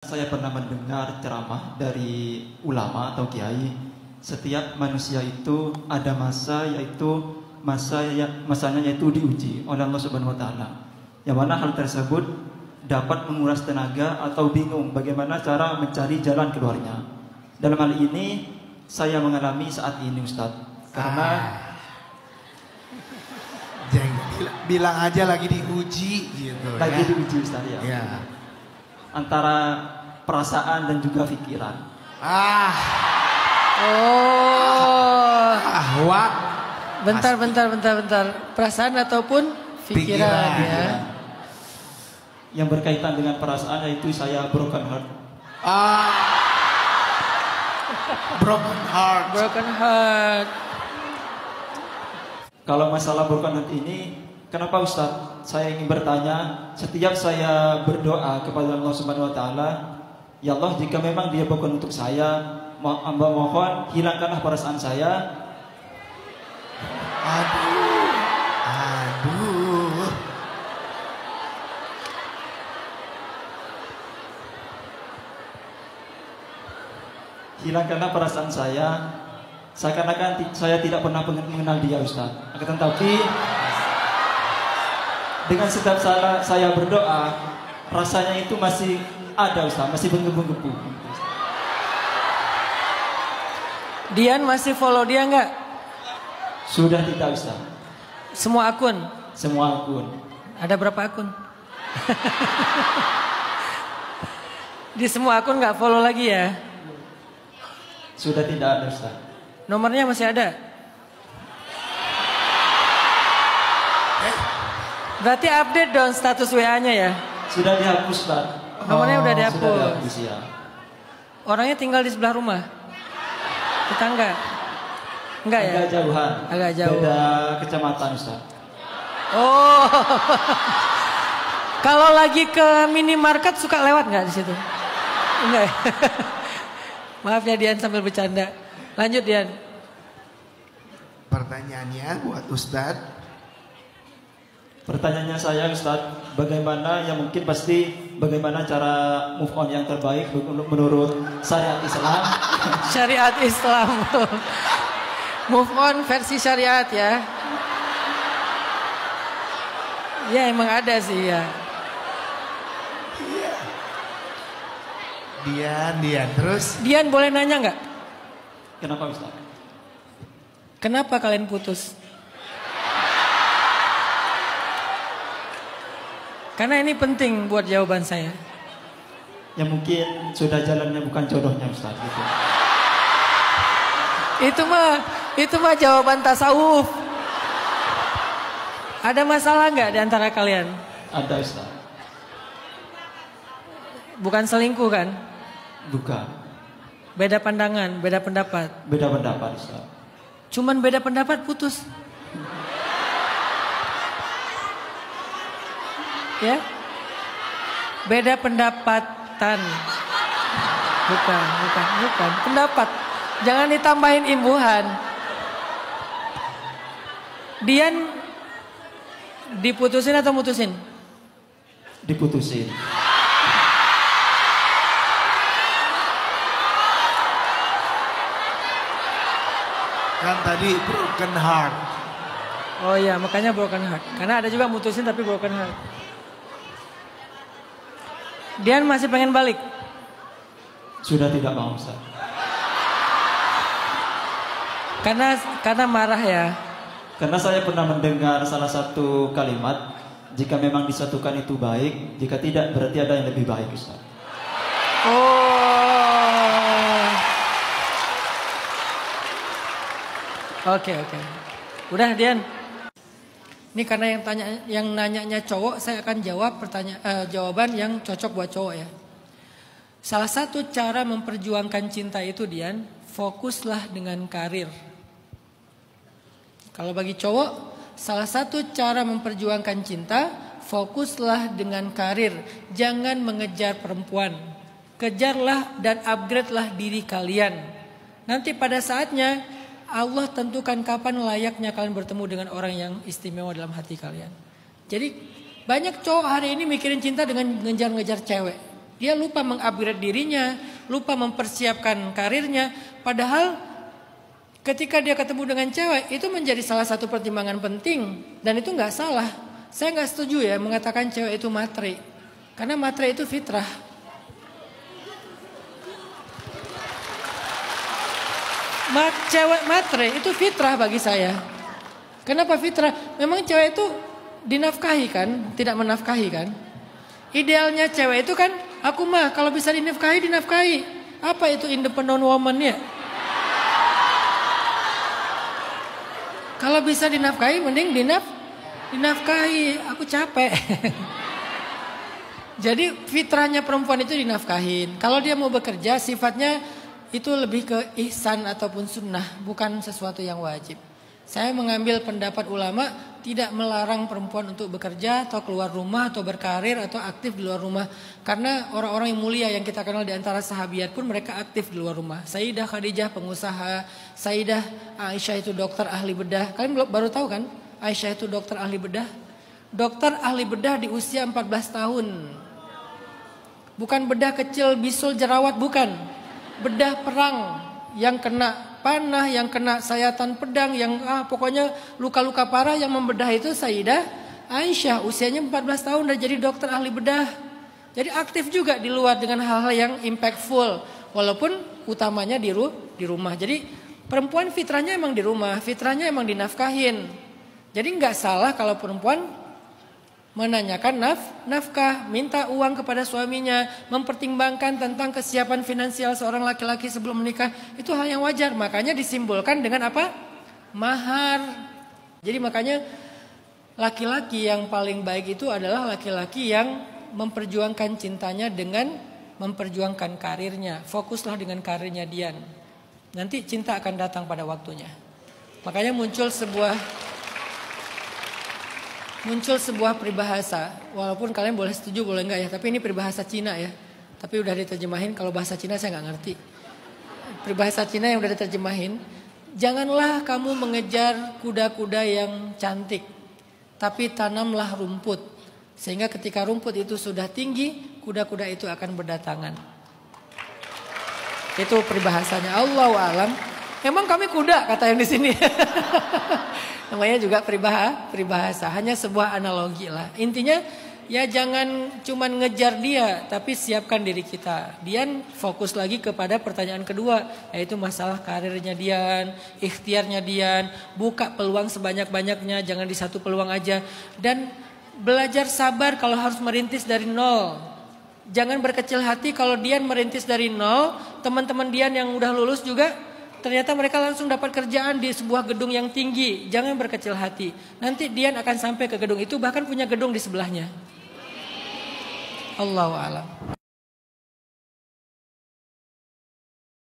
Saya pernah mendengar ceramah dari ulama atau kiai, setiap manusia itu ada masa, yaitu masanya yaitu diuji oleh Allah Subhanahu wa taala. Yang mana hal tersebut dapat menguras tenaga atau bingung bagaimana cara mencari jalan keluarnya. Dalam hal ini saya mengalami saat ini, Ustaz. Karena jangan bilang aja lagi diuji gitu. Lagi diuji, Ustaz, ya. Ya. Antara perasaan dan juga pikiran. Ahwat. Bentar. Perasaan ataupun pikiran ya. Yang berkaitan dengan perasaan yaitu saya broken heart. Broken heart. Kalau masalah broken heart ini, kenapa Ustaz? Saya ingin bertanya, setiap saya berdoa kepada Allah Subhanahu wa taala, ya Allah, jika memang Dia bukan untuk saya, hamba mohon hilangkanlah perasaan saya. Aduh. Hilangkanlah perasaan saya. Seakan-akan saya tidak pernah mengenal Dia, Ustaz. Akan tetapi dengan setiap saya berdoa, rasanya itu masih ada, Ustaz, masih menggebu-gebu. Dian masih follow dia nggak? Sudah tidak, Ustaz. Semua akun? Semua akun. Ada berapa akun? Di semua akun nggak follow lagi ya? Sudah tidak ada, Ustaz. Nomornya masih ada? Berarti update dong status WA-nya ya? Sudah dihapus, Ustaz. Nomornya udah dihapus. Sudah dihapus, ya. Orangnya tinggal di sebelah rumah? Tetangga? Enggak ya? Agak jauhan. Agak jauh. Beda kecamatan, Ustaz. Oh. Kalau lagi ke minimarket suka lewat nggak di situ? Enggak. Maaf ya Dian sambil bercanda. Lanjut Dian. Pertanyaannya buat Ustadz. Pertanyaannya saya, Ustadz, bagaimana bagaimana cara move on yang terbaik menurut syariat Islam? Syariat Islam. Move on versi syariat ya. Ya emang ada sih ya. Dian terus. Dian boleh nanya nggak? Kenapa, Ustaz? Kenapa kalian putus? Karena ini penting buat jawaban saya. Ya mungkin sudah jalannya bukan jodohnya, Ustaz, gitu. Itu mah jawaban tasawuf. Ada masalah nggak di antara kalian? Ada, Ustaz. Bukan selingkuh kan? Bukan. Beda pandangan, beda pendapat. Beda pendapat, Ustaz. Cuman beda pendapat putus. Ya? Beda pendapatan. Bukan. Pendapat. Jangan ditambahin imbuhan. Dian diputusin atau mutusin? Diputusin. Kan tadi broken heart. Oh iya, makanya broken heart. Karena ada juga mutusin tapi broken heart. Dian masih pengen balik? Sudah tidak mau, Ustaz. Karena marah ya. Karena saya pernah mendengar salah satu kalimat, jika memang disatukan itu baik, jika tidak berarti ada yang lebih baik, Ustaz. Oh. Oke. Udah Dian. Ini karena yang nanyanya cowok, saya akan jawab jawaban yang cocok buat cowok ya. Salah satu cara memperjuangkan cinta itu Dian, fokuslah dengan karir. Kalau bagi cowok, salah satu cara memperjuangkan cinta, fokuslah dengan karir. Jangan mengejar perempuan. Kejarlah dan upgrade-lah diri kalian. Nanti pada saatnya Allah tentukan kapan layaknya kalian bertemu dengan orang yang istimewa dalam hati kalian. Jadi banyak cowok hari ini mikirin cinta dengan ngejar-ngejar cewek. Dia lupa mengupgrade dirinya, lupa mempersiapkan karirnya. Padahal ketika dia ketemu dengan cewek, itu menjadi salah satu pertimbangan penting. Dan itu nggak salah. Saya nggak setuju ya mengatakan cewek itu matre. Karena matre itu fitrah. Cewek matre itu fitrah bagi saya. Kenapa fitrah? Memang cewek itu dinafkahi kan, tidak menafkahi kan. Idealnya cewek itu kan, aku mah kalau bisa dinafkahi, dinafkahi. Apa itu independent woman ya? Kalau bisa dinafkahi, mending dinafkahi. Aku capek. Jadi fitrahnya perempuan itu dinafkahin. Kalau dia mau bekerja, sifatnya itu lebih ke ihsan ataupun sunnah, bukan sesuatu yang wajib. Saya mengambil pendapat ulama tidak melarang perempuan untuk bekerja atau keluar rumah atau berkarir atau aktif di luar rumah. Karena orang-orang yang mulia yang kita kenal di antara sahabiat pun mereka aktif di luar rumah. Sayyidah Khadijah pengusaha, Sayyidah Aisyah itu dokter ahli bedah. Kalian baru tahu kan Aisyah itu dokter ahli bedah? Dokter ahli bedah di usia 14 tahun. Bukan bedah kecil, bisul, jerawat, bukan. Bedah perang yang kena panah, yang kena sayatan pedang, yang pokoknya luka-luka parah yang membedah itu Sayyidah Aisyah. Usianya 14 tahun udah jadi dokter ahli bedah. Jadi aktif juga di luar dengan hal-hal yang impactful. Walaupun utamanya di rumah. Jadi perempuan fitrahnya emang di rumah, fitrahnya emang dinafkahin. Jadi nggak salah kalau perempuan menanyakan nafkah, minta uang kepada suaminya, mempertimbangkan tentang kesiapan finansial seorang laki-laki sebelum menikah. Itu hal yang wajar, makanya disimbolkan dengan apa? Mahar. Jadi makanya laki-laki yang paling baik itu adalah laki-laki yang memperjuangkan cintanya dengan memperjuangkan karirnya. Fokuslah dengan karirnya Dian. Nanti cinta akan datang pada waktunya. Makanya muncul sebuah peribahasa, walaupun kalian boleh setuju boleh enggak ya, tapi ini peribahasa Cina ya. Tapi udah diterjemahin, kalau bahasa Cina saya nggak ngerti. Peribahasa Cina yang udah diterjemahin, janganlah kamu mengejar kuda-kuda yang cantik, tapi tanamlah rumput. Sehingga ketika rumput itu sudah tinggi, kuda-kuda itu akan berdatangan. Itu peribahasanya. Allahu a'lam. Memang kami kuda kata yang di sini. Namanya juga peribahasa. Hanya sebuah analogi lah. Intinya ya jangan cuman ngejar dia, tapi siapkan diri kita. Dian fokus lagi kepada pertanyaan kedua, yaitu masalah karirnya Dian, ikhtiarnya Dian. Buka peluang sebanyak-banyaknya, jangan di satu peluang aja. Dan belajar sabar kalau harus merintis dari nol. Jangan berkecil hati kalau Dian merintis dari nol. Teman-teman Dian yang udah lulus juga ternyata mereka langsung dapat kerjaan di sebuah gedung yang tinggi. Jangan berkecil hati. Nanti Dian akan sampai ke gedung itu, bahkan punya gedung di sebelahnya. Allahu a'lam.